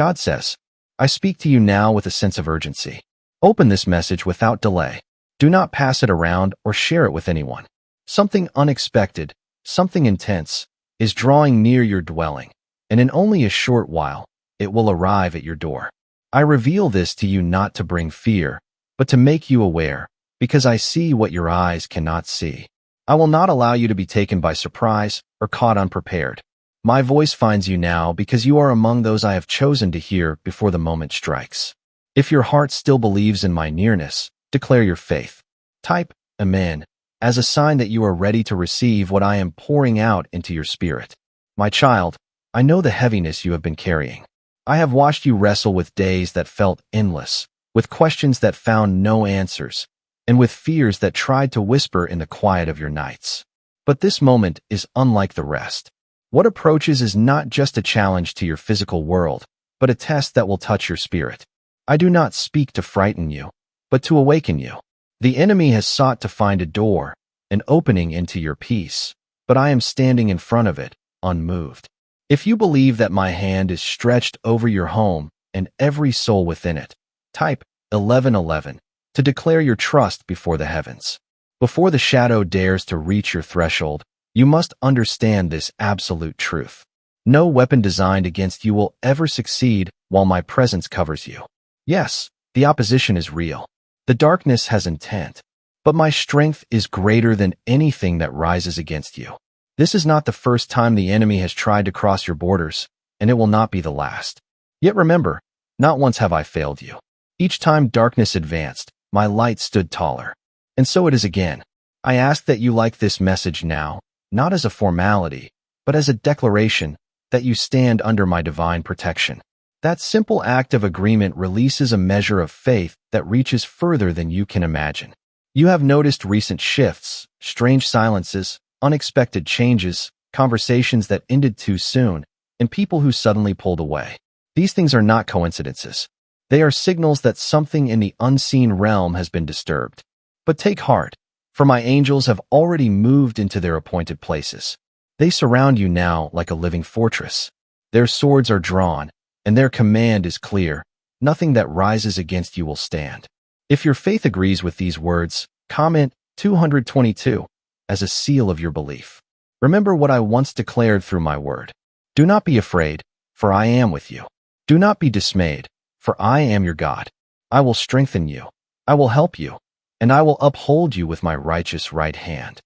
God says, I speak to you now with a sense of urgency. Open this message without delay. Do not pass it around or share it with anyone. Something unexpected, something intense, is drawing near your dwelling, and in only a short while, it will arrive at your door. I reveal this to you not to bring fear, but to make you aware, because I see what your eyes cannot see. I will not allow you to be taken by surprise or caught unprepared. My voice finds you now because you are among those I have chosen to hear before the moment strikes. If your heart still believes in my nearness, declare your faith. Type Amen as a sign that you are ready to receive what I am pouring out into your spirit. My child, I know the heaviness you have been carrying. I have watched you wrestle with days that felt endless, with questions that found no answers, and with fears that tried to whisper in the quiet of your nights. But this moment is unlike the rest. What approaches is not just a challenge to your physical world, but a test that will touch your spirit. I do not speak to frighten you, but to awaken you. The enemy has sought to find a door, an opening into your peace, but I am standing in front of it, unmoved. If you believe that my hand is stretched over your home and every soul within it, type 1111 to declare your trust before the heavens. Before the shadow dares to reach your threshold, you must understand this absolute truth. No weapon designed against you will ever succeed while my presence covers you. Yes, the opposition is real. The darkness has intent, but my strength is greater than anything that rises against you. This is not the first time the enemy has tried to cross your borders, and it will not be the last. Yet remember, not once have I failed you. Each time darkness advanced, my light stood taller. And so it is again. I ask that you like this message now, not as a formality, but as a declaration that you stand under my divine protection. That simple act of agreement releases a measure of faith that reaches further than you can imagine. You have noticed recent shifts, strange silences, unexpected changes, conversations that ended too soon, and people who suddenly pulled away. These things are not coincidences. They are signals that something in the unseen realm has been disturbed. But take heart, for my angels have already moved into their appointed places. They surround you now like a living fortress. Their swords are drawn, and their command is clear. Nothing that rises against you will stand. If your faith agrees with these words, comment 222 as a seal of your belief. Remember what I once declared through my word. Do not be afraid, for I am with you. Do not be dismayed, for I am your God. I will strengthen you. I will help you, and I will uphold you with my righteous right hand.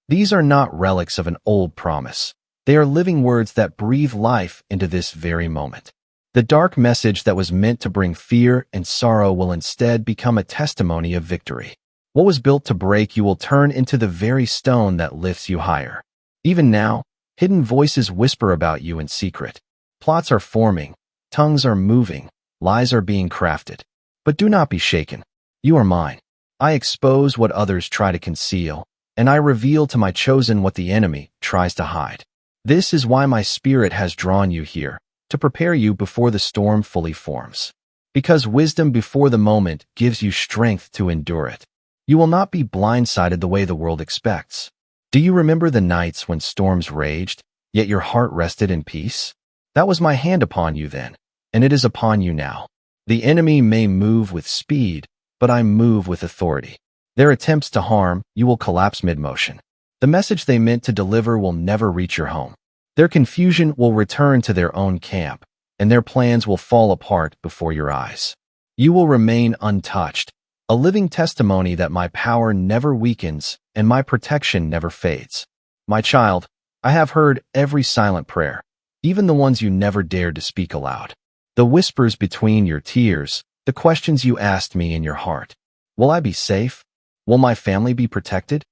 These are not relics of an old promise. They are living words that breathe life into this very moment. The dark message that was meant to bring fear and sorrow will instead become a testimony of victory. What was built to break you will turn into the very stone that lifts you higher. Even now, hidden voices whisper about you in secret. Plots are forming, tongues are moving, lies are being crafted. But do not be shaken. You are mine. I expose what others try to conceal, and I reveal to my chosen what the enemy tries to hide. This is why my spirit has drawn you here, to prepare you before the storm fully forms. Because wisdom before the moment gives you strength to endure it. You will not be blindsided the way the world expects. Do you remember the nights when storms raged, yet your heart rested in peace? That was my hand upon you then, and it is upon you now. The enemy may move with speed, but I move with authority. Their attempts to harm, you will collapse mid-motion. The message they meant to deliver will never reach your home. Their confusion will return to their own camp, and their plans will fall apart before your eyes. You will remain untouched, a living testimony that my power never weakens and my protection never fades. My child, I have heard every silent prayer, even the ones you never dared to speak aloud. The whispers between your tears, the questions you asked me in your heart. Will I be safe? Will my family be protected?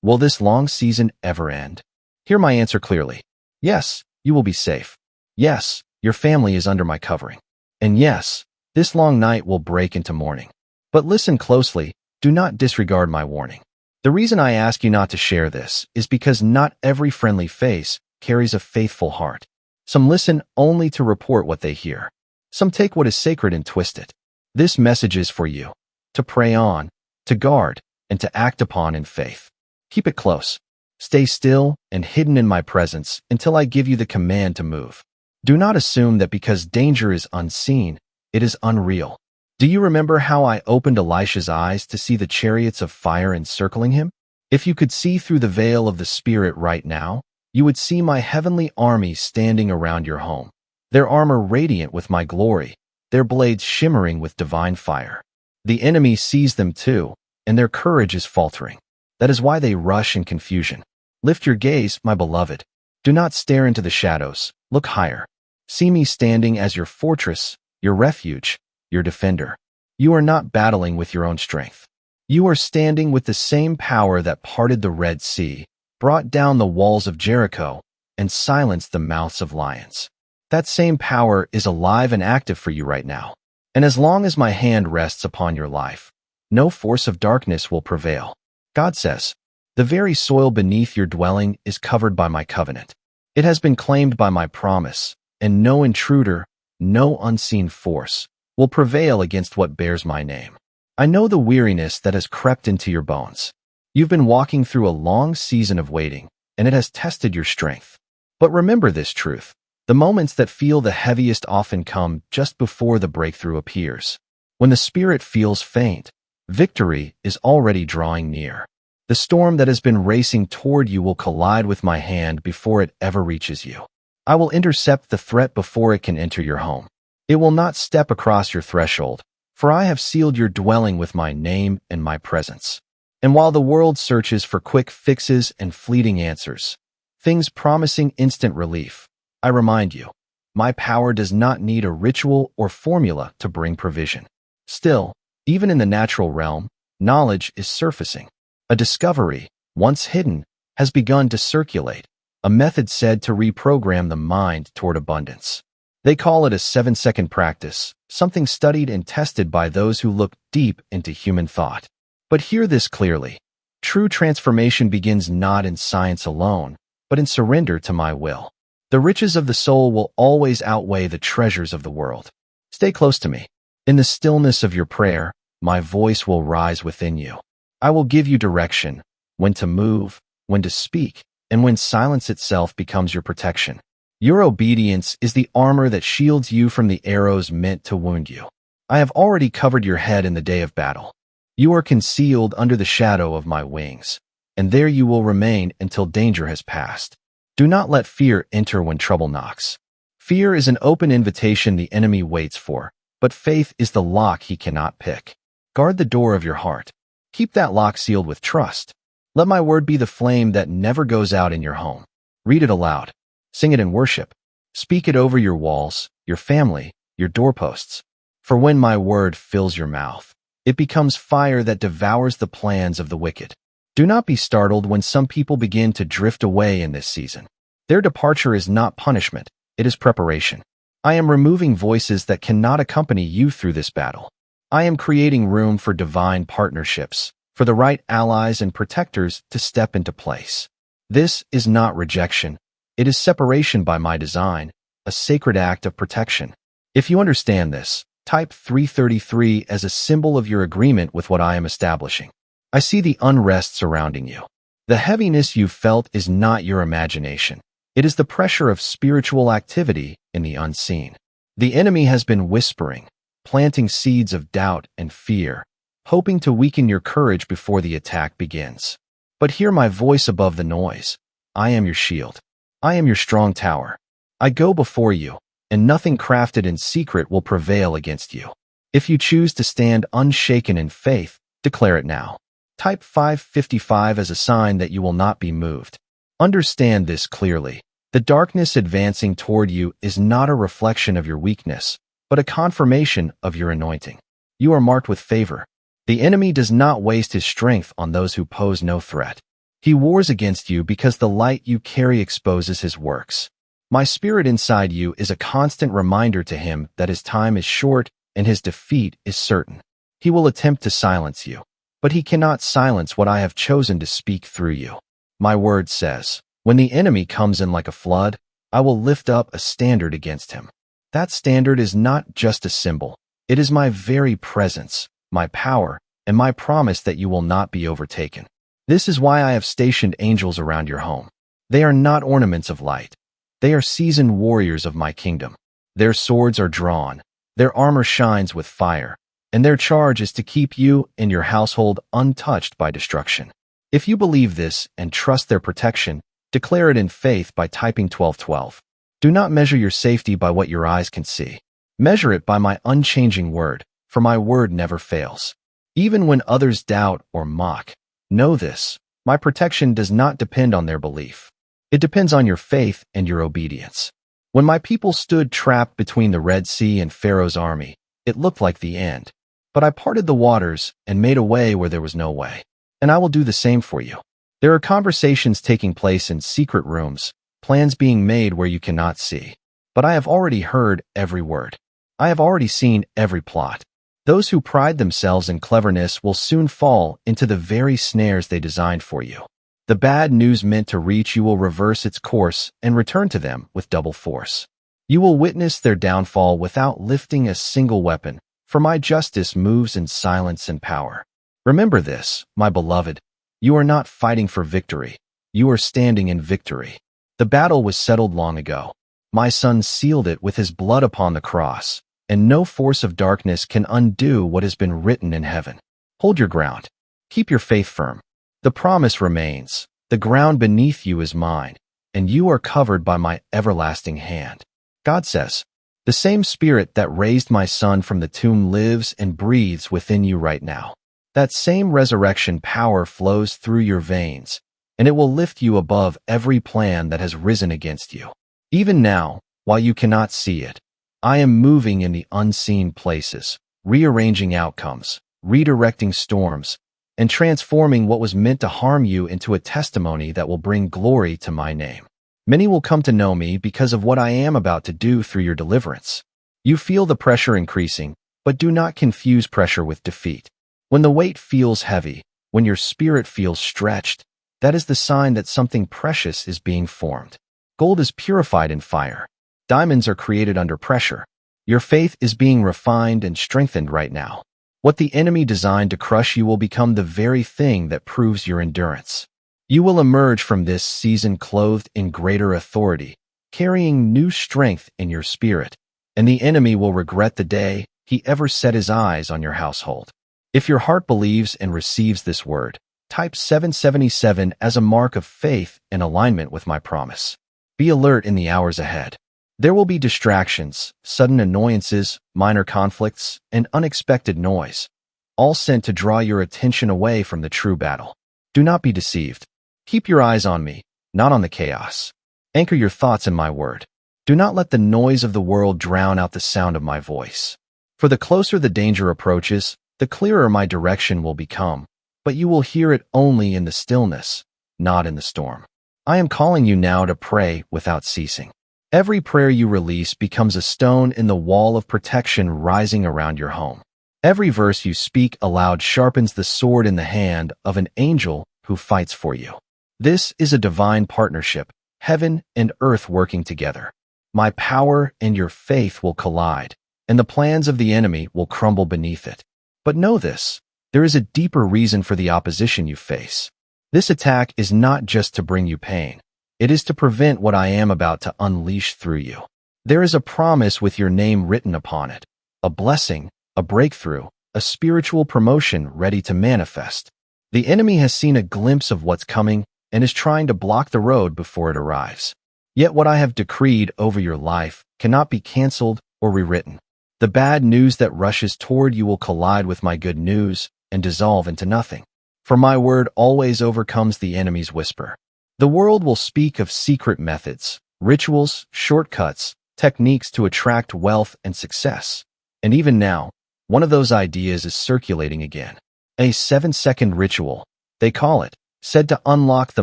Will this long season ever end? Hear my answer clearly. Yes, you will be safe. Yes, your family is under my covering. And yes, this long night will break into morning. But listen closely, do not disregard my warning. The reason I ask you not to share this is because not every friendly face carries a faithful heart. Some listen only to report what they hear. Some take what is sacred and twist it. This message is for you, to pray on, to guard, and to act upon in faith. Keep it close. Stay still and hidden in my presence until I give you the command to move. Do not assume that because danger is unseen, it is unreal. Do you remember how I opened Elisha's eyes to see the chariots of fire encircling him? If you could see through the veil of the Spirit right now, you would see my heavenly army standing around your home, their armor radiant with my glory, their blades shimmering with divine fire. The enemy sees them too, and their courage is faltering. That is why they rush in confusion. Lift your gaze, my beloved. Do not stare into the shadows. Look higher. See me standing as your fortress, your refuge, your defender. You are not battling with your own strength. You are standing with the same power that parted the Red Sea, brought down the walls of Jericho, and silenced the mouths of lions. That same power is alive and active for you right now. And as long as my hand rests upon your life, no force of darkness will prevail. God says, the very soil beneath your dwelling is covered by my covenant. It has been claimed by my promise, and no intruder, no unseen force, will prevail against what bears my name. I know the weariness that has crept into your bones. You've been walking through a long season of waiting, and it has tested your strength. But remember this truth. The moments that feel the heaviest often come just before the breakthrough appears. When the spirit feels faint, victory is already drawing near. The storm that has been racing toward you will collide with my hand before it ever reaches you. I will intercept the threat before it can enter your home. It will not step across your threshold, for I have sealed your dwelling with my name and my presence. And while the world searches for quick fixes and fleeting answers, things promising instant relief, I remind you, my power does not need a ritual or formula to bring provision. Still, even in the natural realm, knowledge is surfacing. A discovery, once hidden, has begun to circulate, a method said to reprogram the mind toward abundance. They call it a 7-second practice, something studied and tested by those who look deep into human thought. But hear this clearly. True transformation begins not in science alone, but in surrender to my will. The riches of the soul will always outweigh the treasures of the world. Stay close to me. In the stillness of your prayer, my voice will rise within you. I will give you direction, when to move, when to speak, and when silence itself becomes your protection. Your obedience is the armor that shields you from the arrows meant to wound you. I have already covered your head in the day of battle. You are concealed under the shadow of my wings, and there you will remain until danger has passed. Do not let fear enter when trouble knocks. Fear is an open invitation the enemy waits for, but faith is the lock he cannot pick. Guard the door of your heart. Keep that lock sealed with trust. Let my word be the flame that never goes out in your home. Read it aloud. Sing it in worship. Speak it over your walls, your family, your doorposts. For when my word fills your mouth, it becomes fire that devours the plans of the wicked. Do not be startled when some people begin to drift away in this season. Their departure is not punishment, it is preparation. I am removing voices that cannot accompany you through this battle. I am creating room for divine partnerships, for the right allies and protectors to step into place. This is not rejection. It is separation by my design, a sacred act of protection. If you understand this, type 333 as a symbol of your agreement with what I am establishing. I see the unrest surrounding you. The heaviness you've felt is not your imagination. It is the pressure of spiritual activity in the unseen. The enemy has been whispering, planting seeds of doubt and fear, hoping to weaken your courage before the attack begins. But hear my voice above the noise. I am your shield. I am your strong tower. I go before you, and nothing crafted in secret will prevail against you. If you choose to stand unshaken in faith, declare it now. Type 555 as a sign that you will not be moved. Understand this clearly. The darkness advancing toward you is not a reflection of your weakness, but a confirmation of your anointing. You are marked with favor. The enemy does not waste his strength on those who pose no threat. He wars against you because the light you carry exposes his works. My spirit inside you is a constant reminder to him that his time is short and his defeat is certain. He will attempt to silence you, but he cannot silence what I have chosen to speak through you. My word says, when the enemy comes in like a flood, I will lift up a standard against him. That standard is not just a symbol. It is my very presence, my power, and my promise that you will not be overtaken. This is why I have stationed angels around your home. They are not ornaments of light. They are seasoned warriors of my kingdom. Their swords are drawn, their armor shines with fire, and their charge is to keep you and your household untouched by destruction. If you believe this and trust their protection, declare it in faith by typing 1212. Do not measure your safety by what your eyes can see. Measure it by my unchanging word, for my word never fails. Even when others doubt or mock, know this: my protection does not depend on their belief. It depends on your faith and your obedience. When my people stood trapped between the Red Sea and Pharaoh's army, it looked like the end. But I parted the waters and made a way where there was no way. And I will do the same for you. There are conversations taking place in secret rooms, plans being made where you cannot see. But I have already heard every word. I have already seen every plot. Those who pride themselves in cleverness will soon fall into the very snares they designed for you. The bad news meant to reach you will reverse its course and return to them with double force. You will witness their downfall without lifting a single weapon, for my justice moves in silence and power. Remember this, my beloved: you are not fighting for victory. You are standing in victory. The battle was settled long ago. My Son sealed it with his blood upon the cross, and no force of darkness can undo what has been written in heaven. Hold your ground. Keep your faith firm. The promise remains: the ground beneath you is mine, and you are covered by my everlasting hand. God says, the same Spirit that raised my Son from the tomb lives and breathes within you right now. That same resurrection power flows through your veins, and it will lift you above every plan that has risen against you. Even now, while you cannot see it, I am moving in the unseen places, rearranging outcomes, redirecting storms, and transforming what was meant to harm you into a testimony that will bring glory to my name. Many will come to know me because of what I am about to do through your deliverance. You feel the pressure increasing, but do not confuse pressure with defeat. When the weight feels heavy, when your spirit feels stretched, that is the sign that something precious is being formed. Gold is purified in fire. Diamonds are created under pressure. Your faith is being refined and strengthened right now. What the enemy designed to crush you will become the very thing that proves your endurance. You will emerge from this season clothed in greater authority, carrying new strength in your spirit, and the enemy will regret the day he ever set his eyes on your household. If your heart believes and receives this word, type 777 as a mark of faith in alignment with my promise. Be alert in the hours ahead. There will be distractions, sudden annoyances, minor conflicts, and unexpected noise, all sent to draw your attention away from the true battle. Do not be deceived. Keep your eyes on me, not on the chaos. Anchor your thoughts in my word. Do not let the noise of the world drown out the sound of my voice. For the closer the danger approaches, the clearer my direction will become, but you will hear it only in the stillness, not in the storm. I am calling you now to pray without ceasing. Every prayer you release becomes a stone in the wall of protection rising around your home. Every verse you speak aloud sharpens the sword in the hand of an angel who fights for you. This is a divine partnership, heaven and earth working together. My power and your faith will collide, and the plans of the enemy will crumble beneath it. But know this: there is a deeper reason for the opposition you face. This attack is not just to bring you pain. It is to prevent what I am about to unleash through you. There is a promise with your name written upon it, a blessing, a breakthrough, a spiritual promotion ready to manifest. The enemy has seen a glimpse of what's coming and is trying to block the road before it arrives. Yet what I have decreed over your life cannot be canceled or rewritten. The bad news that rushes toward you will collide with my good news and dissolve into nothing. For my word always overcomes the enemy's whisper. The world will speak of secret methods, rituals, shortcuts, techniques to attract wealth and success. And even now, one of those ideas is circulating again. A 7-second ritual, they call it, said to unlock the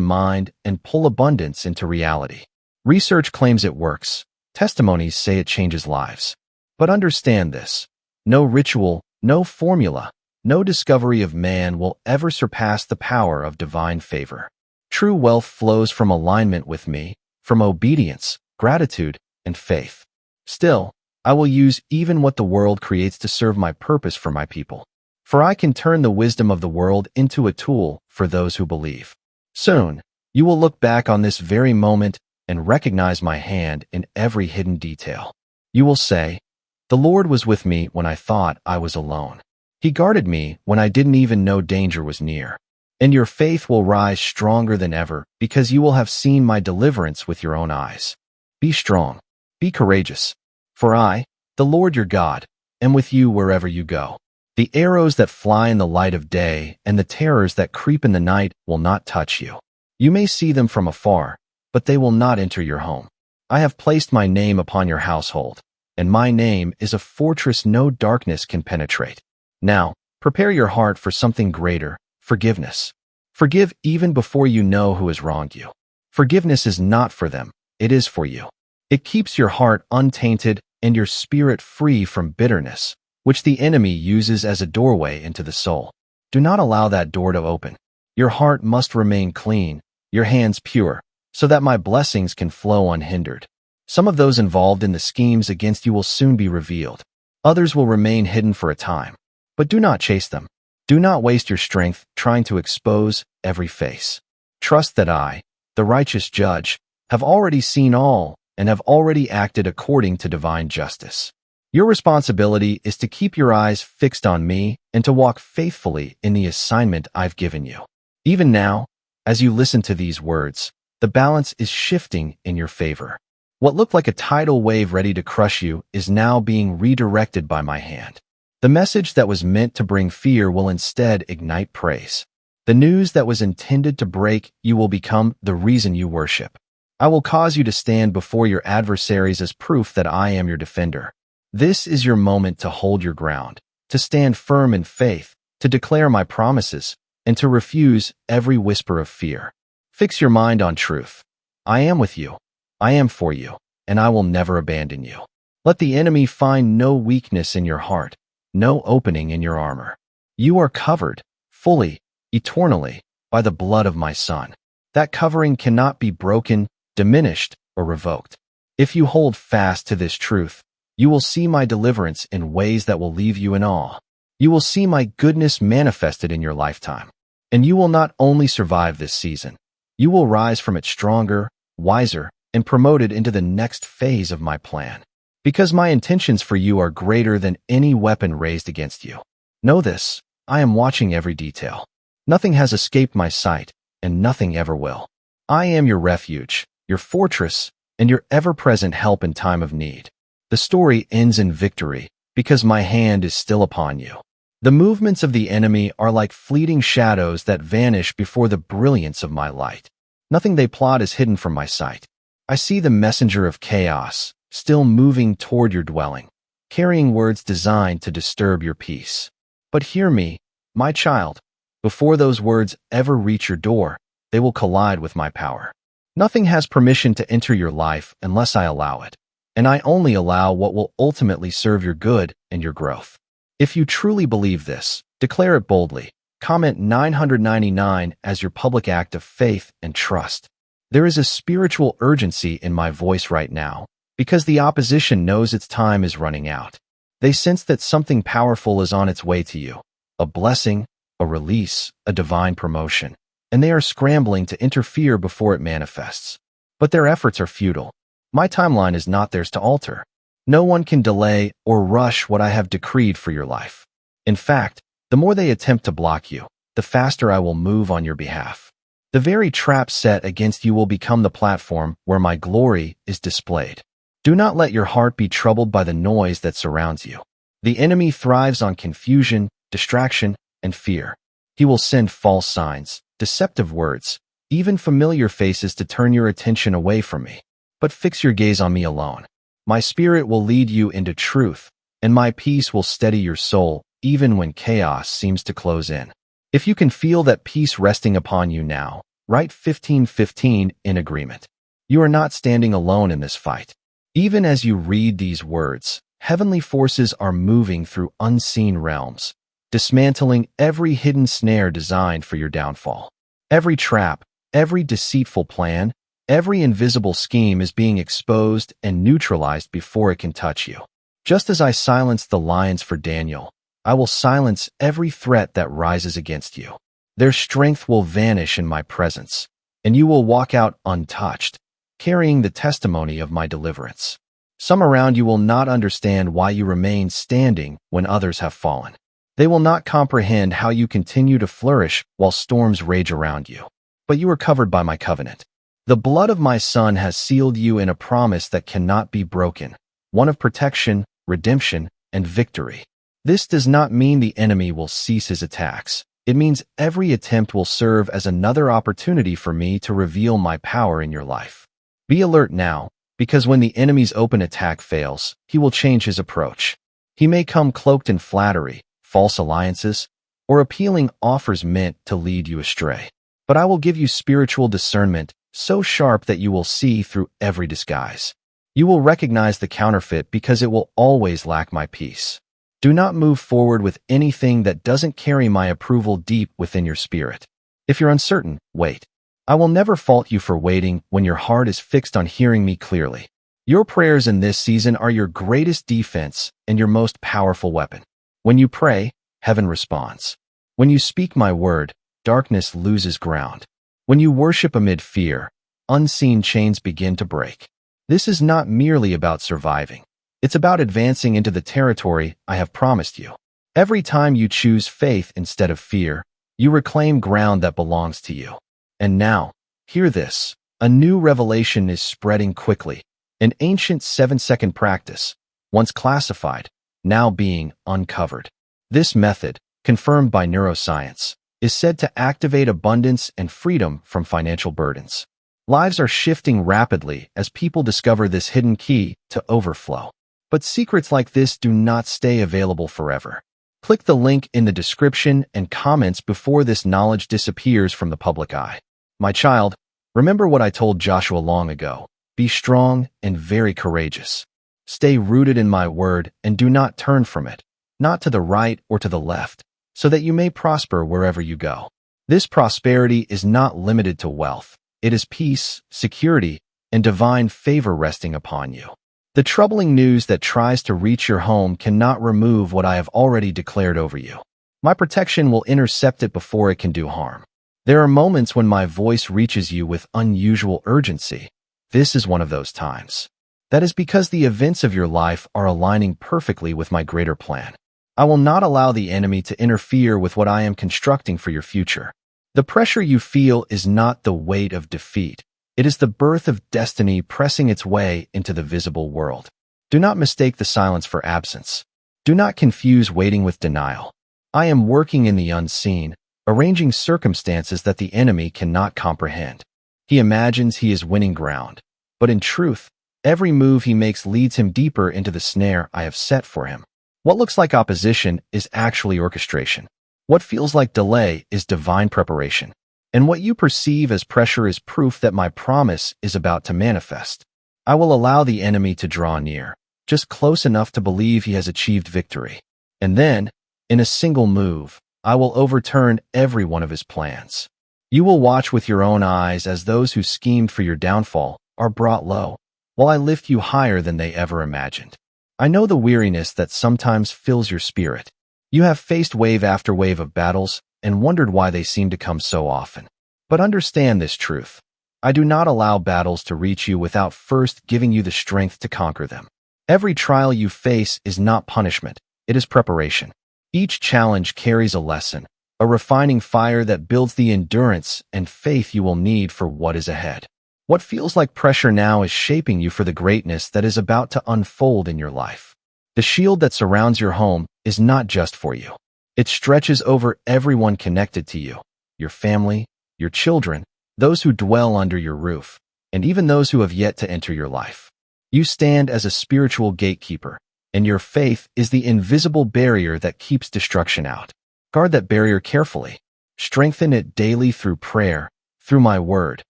mind and pull abundance into reality. Research claims it works. Testimonies say it changes lives. But understand this: no ritual, no formula, no discovery of man will ever surpass the power of divine favor. True wealth flows from alignment with me, from obedience, gratitude, and faith. Still, I will use even what the world creates to serve my purpose for my people. For I can turn the wisdom of the world into a tool for those who believe. Soon, you will look back on this very moment and recognize my hand in every hidden detail. You will say, "The Lord was with me when I thought I was alone. He guarded me when I didn't even know danger was near." And your faith will rise stronger than ever because you will have seen my deliverance with your own eyes. Be strong. Be courageous. For I, the Lord your God, am with you wherever you go. The arrows that fly in the light of day and the terrors that creep in the night will not touch you. You may see them from afar, but they will not enter your home. I have placed my name upon your household, and my name is a fortress no darkness can penetrate. Now, prepare your heart for something greater, forgiveness. Forgive even before you know who has wronged you. Forgiveness is not for them, it is for you. It keeps your heart untainted and your spirit free from bitterness, which the enemy uses as a doorway into the soul. Do not allow that door to open. Your heart must remain clean, your hands pure, so that my blessings can flow unhindered. Some of those involved in the schemes against you will soon be revealed. Others will remain hidden for a time. But do not chase them. Do not waste your strength trying to expose every face. Trust that I, the righteous judge, have already seen all and have already acted according to divine justice. Your responsibility is to keep your eyes fixed on me and to walk faithfully in the assignment I've given you. Even now, as you listen to these words, the balance is shifting in your favor. What looked like a tidal wave ready to crush you is now being redirected by my hand. The message that was meant to bring fear will instead ignite praise. The news that was intended to break you will become the reason you worship. I will cause you to stand before your adversaries as proof that I am your defender. This is your moment to hold your ground, to stand firm in faith, to declare my promises, and to refuse every whisper of fear. Fix your mind on truth. I am with you. I am for you, and I will never abandon you. Let the enemy find no weakness in your heart, no opening in your armor. You are covered, fully, eternally, by the blood of my Son. That covering cannot be broken, diminished, or revoked. If you hold fast to this truth, you will see my deliverance in ways that will leave you in awe. You will see my goodness manifested in your lifetime. And you will not only survive this season, you will rise from it stronger, wiser, and promoted into the next phase of my plan. Because my intentions for you are greater than any weapon raised against you. Know this, I am watching every detail. Nothing has escaped my sight, and nothing ever will. I am your refuge, your fortress, and your ever-present help in time of need. The story ends in victory, because my hand is still upon you. The movements of the enemy are like fleeting shadows that vanish before the brilliance of my light. Nothing they plot is hidden from my sight. I see the messenger of chaos, still moving toward your dwelling, carrying words designed to disturb your peace. But hear me, my child, before those words ever reach your door, they will collide with my power. Nothing has permission to enter your life unless I allow it, and I only allow what will ultimately serve your good and your growth. If you truly believe this, declare it boldly. Comment 999 as your public act of faith and trust. There is a spiritual urgency in my voice right now, because the opposition knows its time is running out. They sense that something powerful is on its way to you, a blessing, a release, a divine promotion, and they are scrambling to interfere before it manifests. But their efforts are futile. My timeline is not theirs to alter. No one can delay or rush what I have decreed for your life. In fact, the more they attempt to block you, the faster I will move on your behalf. The very trap set against you will become the platform where my glory is displayed. Do not let your heart be troubled by the noise that surrounds you. The enemy thrives on confusion, distraction, and fear. He will send false signs, deceptive words, even familiar faces to turn your attention away from me. But fix your gaze on me alone. My spirit will lead you into truth, and my peace will steady your soul, even when chaos seems to close in. If you can feel that peace resting upon you now, write 1515 in agreement. You are not standing alone in this fight. Even as you read these words, heavenly forces are moving through unseen realms, dismantling every hidden snare designed for your downfall. Every trap, every deceitful plan, every invisible scheme is being exposed and neutralized before it can touch you. Just as I silenced the lions for Daniel, I will silence every threat that rises against you. Their strength will vanish in my presence, and you will walk out untouched, carrying the testimony of my deliverance. Some around you will not understand why you remain standing when others have fallen. They will not comprehend how you continue to flourish while storms rage around you. But you are covered by my covenant. The blood of my Son has sealed you in a promise that cannot be broken, one of protection, redemption, and victory. This does not mean the enemy will cease his attacks. It means every attempt will serve as another opportunity for me to reveal my power in your life. Be alert now, because when the enemy's open attack fails, he will change his approach. He may come cloaked in flattery, false alliances, or appealing offers meant to lead you astray. But I will give you spiritual discernment so sharp that you will see through every disguise. You will recognize the counterfeit because it will always lack my peace. Do not move forward with anything that doesn't carry my approval deep within your spirit. If you're uncertain, wait. I will never fault you for waiting when your heart is fixed on hearing me clearly. Your prayers in this season are your greatest defense and your most powerful weapon. When you pray, heaven responds. When you speak my word, darkness loses ground. When you worship amid fear, unseen chains begin to break. This is not merely about surviving. It's about advancing into the territory I have promised you. Every time you choose faith instead of fear, you reclaim ground that belongs to you. And now, hear this. A new revelation is spreading quickly. An ancient 7-second practice, once classified, now being uncovered. This method, confirmed by neuroscience, is said to activate abundance and freedom from financial burdens. Lives are shifting rapidly as people discover this hidden key to overflow. But secrets like this do not stay available forever. Click the link in the description and comments before this knowledge disappears from the public eye. My child, remember what I told Joshua long ago. Be strong and very courageous. Stay rooted in my word and do not turn from it, not to the right or to the left, so that you may prosper wherever you go. This prosperity is not limited to wealth. It is peace, security, and divine favor resting upon you. The troubling news that tries to reach your home cannot remove what I have already declared over you. My protection will intercept it before it can do harm. There are moments when my voice reaches you with unusual urgency. This is one of those times. That is because the events of your life are aligning perfectly with my greater plan. I will not allow the enemy to interfere with what I am constructing for your future. The pressure you feel is not the weight of defeat. It is the birth of destiny pressing its way into the visible world. Do not mistake the silence for absence. Do not confuse waiting with denial. I am working in the unseen, arranging circumstances that the enemy cannot comprehend. He imagines he is winning ground, but in truth, every move he makes leads him deeper into the snare I have set for him. What looks like opposition is actually orchestration. What feels like delay is divine preparation. And what you perceive as pressure is proof that my promise is about to manifest. I will allow the enemy to draw near, just close enough to believe he has achieved victory. And then, in a single move, I will overturn every one of his plans. You will watch with your own eyes as those who schemed for your downfall are brought low, while I lift you higher than they ever imagined. I know the weariness that sometimes fills your spirit. You have faced wave after wave of battles and wondered why they seem to come so often. But understand this truth. I do not allow battles to reach you without first giving you the strength to conquer them. Every trial you face is not punishment, it is preparation. Each challenge carries a lesson, a refining fire that builds the endurance and faith you will need for what is ahead. What feels like pressure now is shaping you for the greatness that is about to unfold in your life. The shield that surrounds your home is not just for you. It stretches over everyone connected to you, your family, your children, those who dwell under your roof, and even those who have yet to enter your life. You stand as a spiritual gatekeeper, and your faith is the invisible barrier that keeps destruction out. Guard that barrier carefully. Strengthen it daily through prayer, through my word,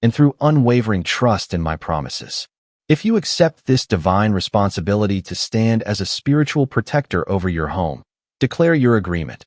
and through unwavering trust in my promises. If you accept this divine responsibility to stand as a spiritual protector over your home, declare your agreement.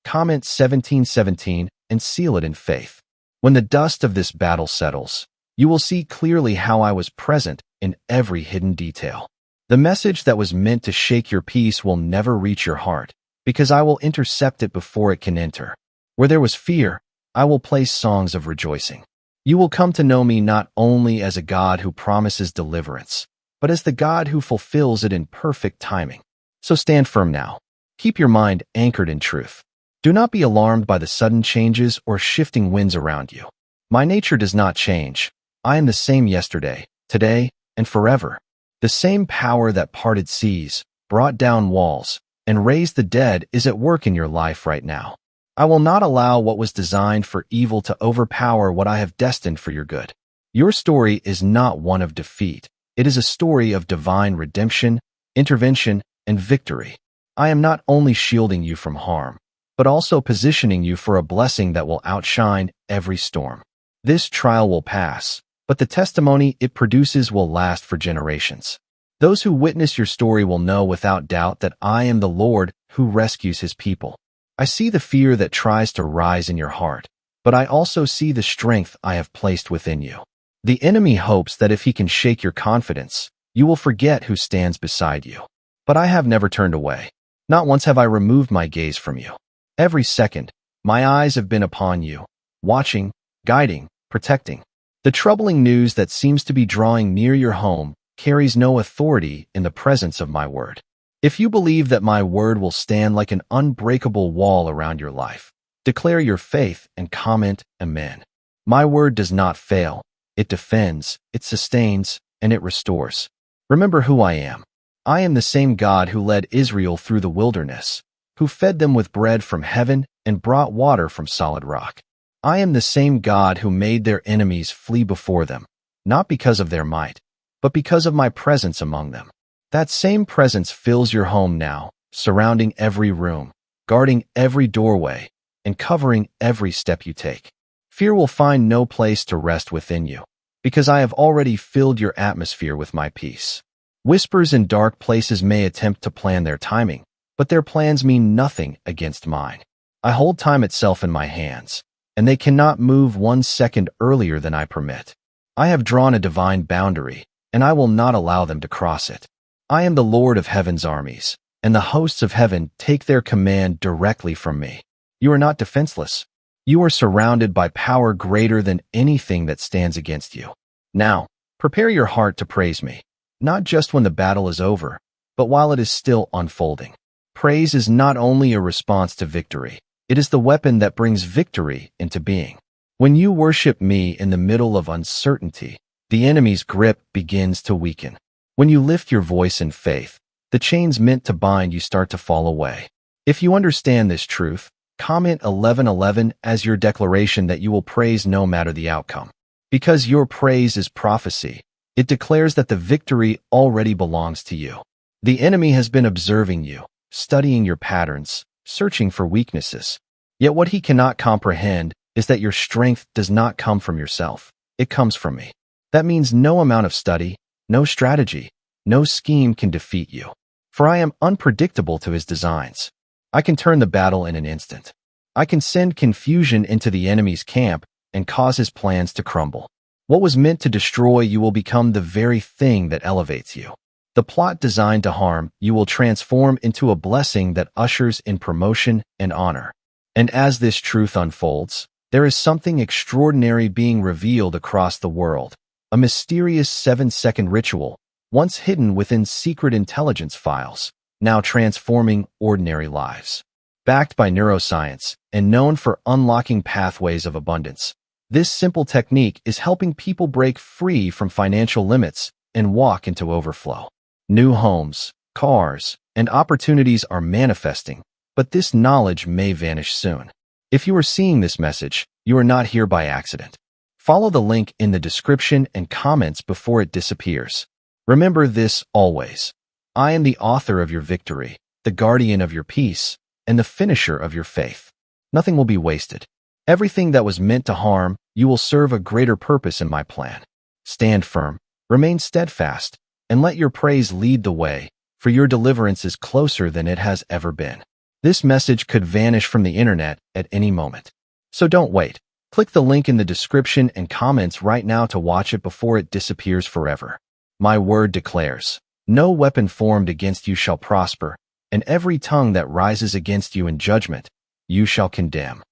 Comment 1717 and seal it in faith. When the dust of this battle settles, you will see clearly how I was present in every hidden detail. The message that was meant to shake your peace will never reach your heart, because I will intercept it before it can enter. Where there was fear, I will place songs of rejoicing. You will come to know me not only as a God who promises deliverance, but as the God who fulfills it in perfect timing. So stand firm now. Keep your mind anchored in truth. Do not be alarmed by the sudden changes or shifting winds around you. My nature does not change. I am the same yesterday, today, and forever. The same power that parted seas, brought down walls, and raised the dead is at work in your life right now. I will not allow what was designed for evil to overpower what I have destined for your good. Your story is not one of defeat. It is a story of divine redemption, intervention, and victory. I am not only shielding you from harm, but also positioning you for a blessing that will outshine every storm. This trial will pass, but the testimony it produces will last for generations. Those who witness your story will know without doubt that I am the Lord who rescues his people. I see the fear that tries to rise in your heart, but I also see the strength I have placed within you. The enemy hopes that if he can shake your confidence, you will forget who stands beside you. But I have never turned away. Not once have I removed my gaze from you. Every second, my eyes have been upon you, watching, guiding, protecting. The troubling news that seems to be drawing near your home carries no authority in the presence of my word. If you believe that my word will stand like an unbreakable wall around your life, declare your faith and comment Amen. My word does not fail. It defends, it sustains, and it restores. Remember who I am. I am the same God who led Israel through the wilderness, who fed them with bread from heaven and brought water from solid rock. I am the same God who made their enemies flee before them, not because of their might, but because of my presence among them. That same presence fills your home now, surrounding every room, guarding every doorway, and covering every step you take. Fear will find no place to rest within you, because I have already filled your atmosphere with my peace. Whispers in dark places may attempt to plan their timing, but their plans mean nothing against mine. I hold time itself in my hands, and they cannot move 1 second earlier than I permit. I have drawn a divine boundary, and I will not allow them to cross it. I am the Lord of heaven's armies, and the hosts of heaven take their command directly from me. You are not defenseless. You are surrounded by power greater than anything that stands against you. Now, prepare your heart to praise me, not just when the battle is over, but while it is still unfolding. Praise is not only a response to victory, it is the weapon that brings victory into being. When you worship me in the middle of uncertainty, the enemy's grip begins to weaken. When you lift your voice in faith, the chains meant to bind you start to fall away. If you understand this truth, comment 11:11 as your declaration that you will praise no matter the outcome. Because your praise is prophecy, it declares that the victory already belongs to you. The enemy has been observing you, studying your patterns, searching for weaknesses. Yet what he cannot comprehend is that your strength does not come from yourself. It comes from me. That means no amount of study, no strategy, no scheme can defeat you. For I am unpredictable to his designs. I can turn the battle in an instant. I can send confusion into the enemy's camp and cause his plans to crumble. What was meant to destroy you will become the very thing that elevates you. The plot designed to harm you will transform into a blessing that ushers in promotion and honor. And as this truth unfolds, there is something extraordinary being revealed across the world. A mysterious 7-second ritual, once hidden within secret intelligence files, now transforming ordinary lives. Backed by neuroscience and known for unlocking pathways of abundance, this simple technique is helping people break free from financial limits and walk into overflow. New homes, cars, and opportunities are manifesting, but this knowledge may vanish soon. If you are seeing this message, you are not here by accident. Follow the link in the description and comments before it disappears. Remember this always. I am the author of your victory, the guardian of your peace, and the finisher of your faith. Nothing will be wasted. Everything that was meant to harm, you will serve a greater purpose in my plan. Stand firm, remain steadfast, and let your praise lead the way, for your deliverance is closer than it has ever been. This message could vanish from the internet at any moment. So don't wait. Click the link in the description and comments right now to watch it before it disappears forever. My word declares, no weapon formed against you shall prosper, and every tongue that rises against you in judgment, you shall condemn.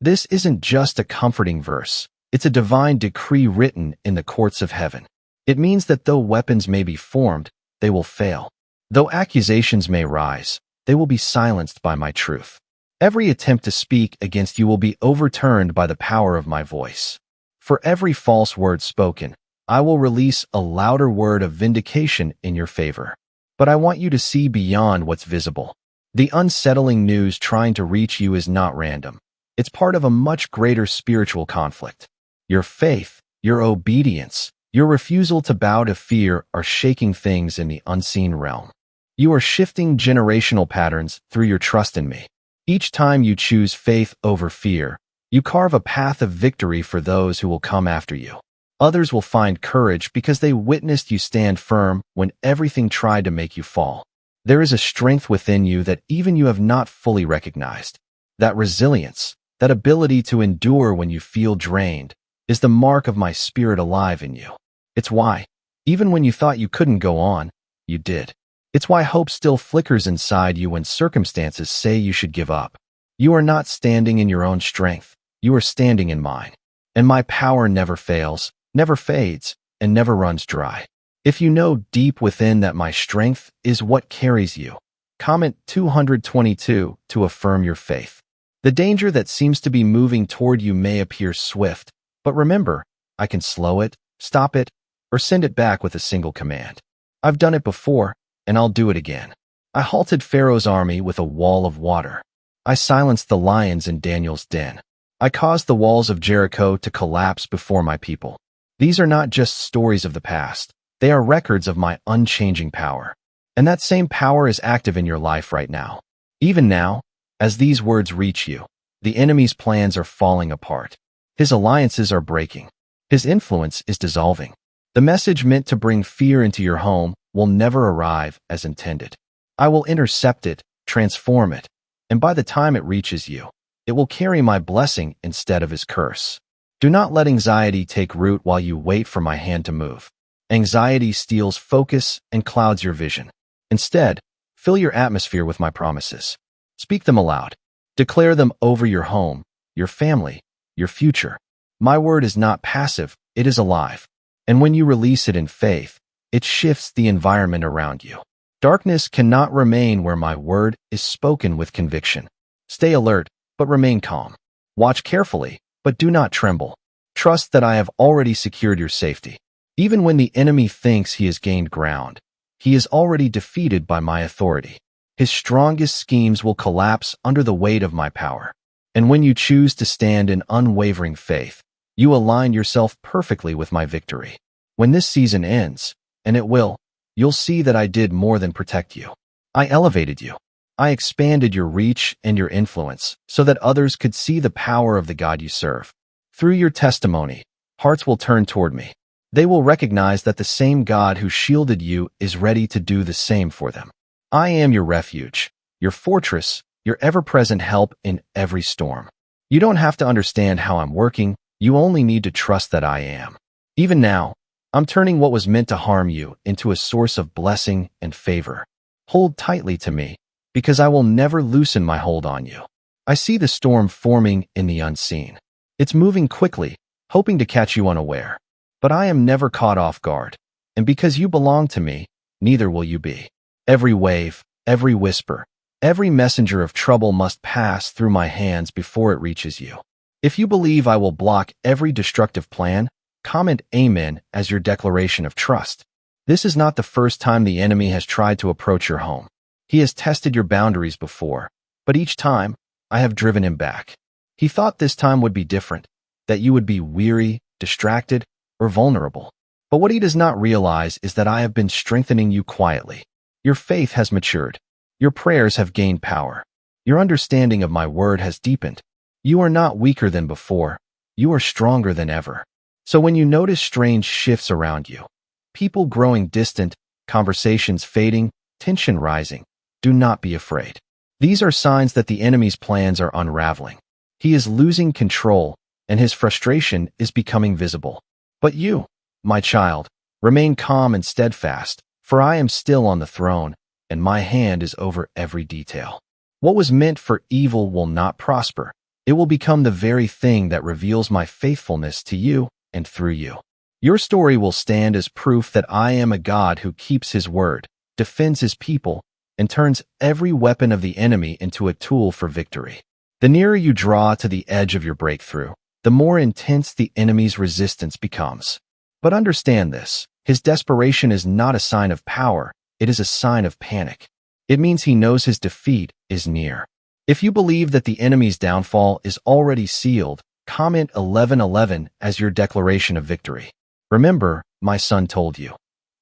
This isn't just a comforting verse. It's a divine decree written in the courts of heaven. It means that though weapons may be formed, they will fail. Though accusations may rise, they will be silenced by my truth. Every attempt to speak against you will be overturned by the power of my voice. For every false word spoken, I will release a louder word of vindication in your favor. But I want you to see beyond what's visible. The unsettling news trying to reach you is not random. It's part of a much greater spiritual conflict. Your faith, your obedience, your refusal to bow to fear are shaking things in the unseen realm. You are shifting generational patterns through your trust in me. Each time you choose faith over fear, you carve a path of victory for those who will come after you. Others will find courage because they witnessed you stand firm when everything tried to make you fall. There is a strength within you that even you have not fully recognized. That resilience, that ability to endure when you feel drained, is the mark of my spirit alive in you. It's why, even when you thought you couldn't go on, you did. It's why hope still flickers inside you when circumstances say you should give up. You are not standing in your own strength. You are standing in mine. And my power never fails, never fades, and never runs dry. If you know deep within that my strength is what carries you, comment 222 to affirm your faith. The danger that seems to be moving toward you may appear swift, but remember, I can slow it, stop it, or send it back with a single command. I've done it before, and I'll do it again. I halted Pharaoh's army with a wall of water. I silenced the lions in Daniel's den. I caused the walls of Jericho to collapse before my people. These are not just stories of the past. They are records of my unchanging power. And that same power is active in your life right now. Even now, as these words reach you, the enemy's plans are falling apart. His alliances are breaking. His influence is dissolving. The message meant to bring fear into your home will never arrive as intended. I will intercept it, transform it, and by the time it reaches you, it will carry my blessing instead of his curse. Do not let anxiety take root while you wait for my hand to move. Anxiety steals focus and clouds your vision. Instead, fill your atmosphere with my promises. Speak them aloud. Declare them over your home, your family, your future. My word is not passive, it is alive. And when you release it in faith, it shifts the environment around you. Darkness cannot remain where my word is spoken with conviction. Stay alert, but remain calm. Watch carefully, but do not tremble. Trust that I have already secured your safety. Even when the enemy thinks he has gained ground, he is already defeated by my authority. His strongest schemes will collapse under the weight of my power. And when you choose to stand in unwavering faith, you align yourself perfectly with my victory. When this season ends, and it will, you'll see that I did more than protect you. I elevated you. I expanded your reach and your influence so that others could see the power of the God you serve. Through your testimony, hearts will turn toward me. They will recognize that the same God who shielded you is ready to do the same for them. I am your refuge, your fortress, your ever-present help in every storm. You don't have to understand how I'm working. You only need to trust that I am. Even now, I'm turning what was meant to harm you into a source of blessing and favor. Hold tightly to me, because I will never loosen my hold on you. I see the storm forming in the unseen. It's moving quickly, hoping to catch you unaware. But I am never caught off guard, and because you belong to me, neither will you be. Every wave, every whisper, every messenger of trouble must pass through my hands before it reaches you. If you believe I will block every destructive plan, comment Amen as your declaration of trust. This is not the first time the enemy has tried to approach your home. He has tested your boundaries before, but each time, I have driven him back. He thought this time would be different, that you would be weary, distracted, or vulnerable. But what he does not realize is that I have been strengthening you quietly. Your faith has matured. Your prayers have gained power. Your understanding of my word has deepened. You are not weaker than before. You are stronger than ever. So when you notice strange shifts around you, people growing distant, conversations fading, tension rising, do not be afraid. These are signs that the enemy's plans are unraveling. He is losing control, and his frustration is becoming visible. But you, my child, remain calm and steadfast, for I am still on the throne, and my hand is over every detail. What was meant for evil will not prosper, It will become the very thing that reveals my faithfulness to you and through you. Your story will stand as proof that I am a God who keeps his word, defends his people, and turns every weapon of the enemy into a tool for victory. The nearer you draw to the edge of your breakthrough, the more intense the enemy's resistance becomes. But understand this, his desperation is not a sign of power, it is a sign of panic. It means he knows his defeat is near. If you believe that the enemy's downfall is already sealed, comment 11:11 as your declaration of victory. Remember, my son told you,